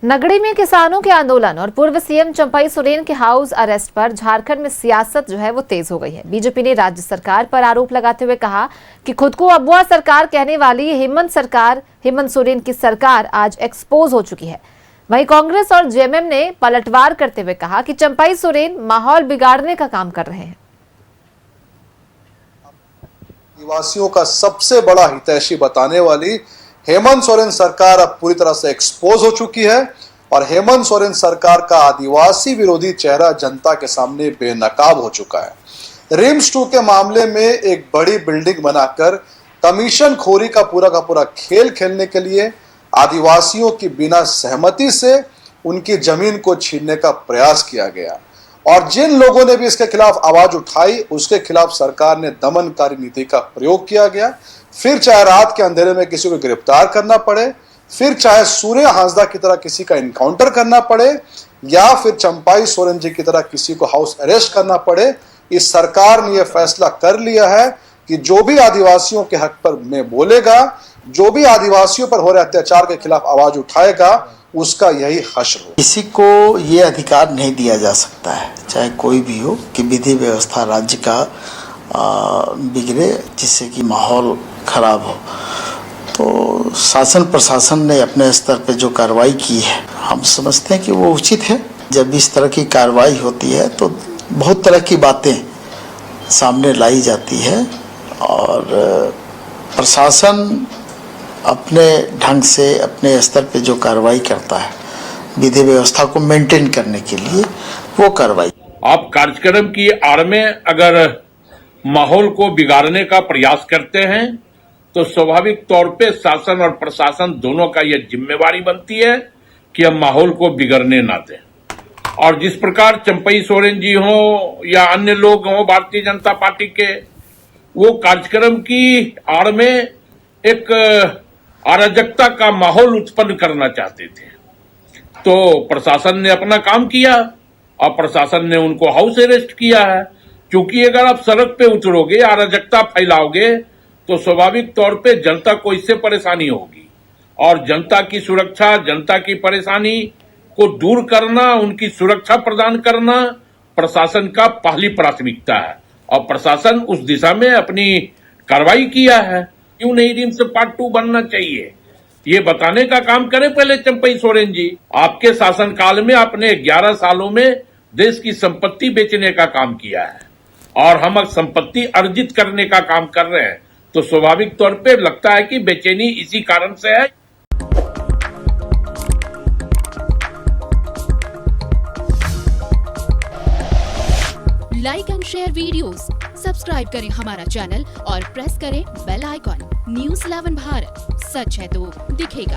नगड़ी में किसानों के आंदोलन और पूर्व सीएम चंपई सोरेन के हाउस अरेस्ट पर झारखंड में सियासत जो है वो तेज हो गई है। बीजेपी ने राज्य सरकार पर आरोप लगाते हुए कहा कि खुद को अबुआ सरकार कहने वाली हेमंत सोरेन की सरकार आज एक्सपोज हो चुकी है। वहीं कांग्रेस और जेएमएम ने पलटवार करते हुए कहा कि चंपई सोरेन माहौल बिगाड़ने का काम कर रहे हैं। आदिवासियों का सबसे बड़ा हितैषी बताने वाली हेमंत सोरेन सरकार अब पूरी तरह से एक्सपोज हो चुकी है और हेमंत सोरेन सरकार का आदिवासी विरोधी चेहरा जनता के सामने बेनकाब हो चुका है। रिम्स 2 के मामले में एक बड़ी बिल्डिंग बनाकर कमीशन खोरी का पूरा खेल खेलने के लिए आदिवासियों की बिना सहमति से उनकी जमीन को छीनने का प्रयास किया गया और जिन लोगों ने भी इसके खिलाफ आवाज उठाई उसके खिलाफ सरकार ने दमनकारी नीति का प्रयोग किया गया। फिर चाहे रात के अंधेरे में किसी को गिरफ्तार करना पड़े, फिर चाहे सूर्य हांसदा की तरह किसी का इनकाउंटर करना पड़े या फिर चंपई सोरेन जी की तरह किसी को हाउस अरेस्ट करना पड़े, इस सरकार ने यह फैसला कर लिया है कि जो भी आदिवासियों के हक पर में बोलेगा, जो भी आदिवासियों पर हो रहे अत्याचार के खिलाफ आवाज उठाएगा, उसका यही हश्र हो। किसी को ये अधिकार नहीं दिया जा सकता है, चाहे कोई भी हो, कि विधि व्यवस्था राज्य का बिगड़े जिससे कि माहौल खराब हो। तो शासन प्रशासन ने अपने स्तर पे जो कार्रवाई की है, हम समझते हैं कि वो उचित है। जब इस तरह की कार्रवाई होती है तो बहुत तरह की बातें सामने लाई जाती है और प्रशासन अपने ढंग से अपने स्तर पे जो कार्रवाई करता है विधि व्यवस्था को मेंटेन करने के लिए, वो कार्रवाई। आप कार्यक्रम की आड़ में अगर माहौल को बिगाड़ने का प्रयास करते हैं तो स्वाभाविक तौर पे शासन और प्रशासन दोनों का यह जिम्मेवारी बनती है कि हम माहौल को बिगड़ने ना दें। और जिस प्रकार चंपई सोरेन जी हो या अन्य लोग हों भारतीय जनता पार्टी के, वो कार्यक्रम की आड़ में एक अराजकता का माहौल उत्पन्न करना चाहते थे, तो प्रशासन ने अपना काम किया और प्रशासन ने उनको हाउस अरेस्ट किया है। क्योंकि अगर आप सड़क पे उतरोगे, अराजकता फैलाओगे, तो स्वाभाविक तौर पे जनता को इससे परेशानी होगी और जनता की सुरक्षा, जनता की परेशानी को दूर करना, उनकी सुरक्षा प्रदान करना प्रशासन का पहली प्राथमिकता है और प्रशासन उस दिशा में अपनी कार्रवाई किया है। क्यों नहीं रिम्स पार्ट 2 बनना चाहिए, ये बताने का काम करे पहले चंपई सोरेन जी। आपके शासनकाल में आपने 11 सालों में देश की संपत्ति बेचने का काम किया है और हम संपत्ति अर्जित करने का काम कर रहे हैं, तो स्वाभाविक तौर पे लगता है कि बेचैनी इसी कारण से है। Like and share videos, subscribe करें हमारा चैनल और प्रेस करें बेल आइकॉन। न्यूज़ 11 भारत, सच है तो दिखेगा।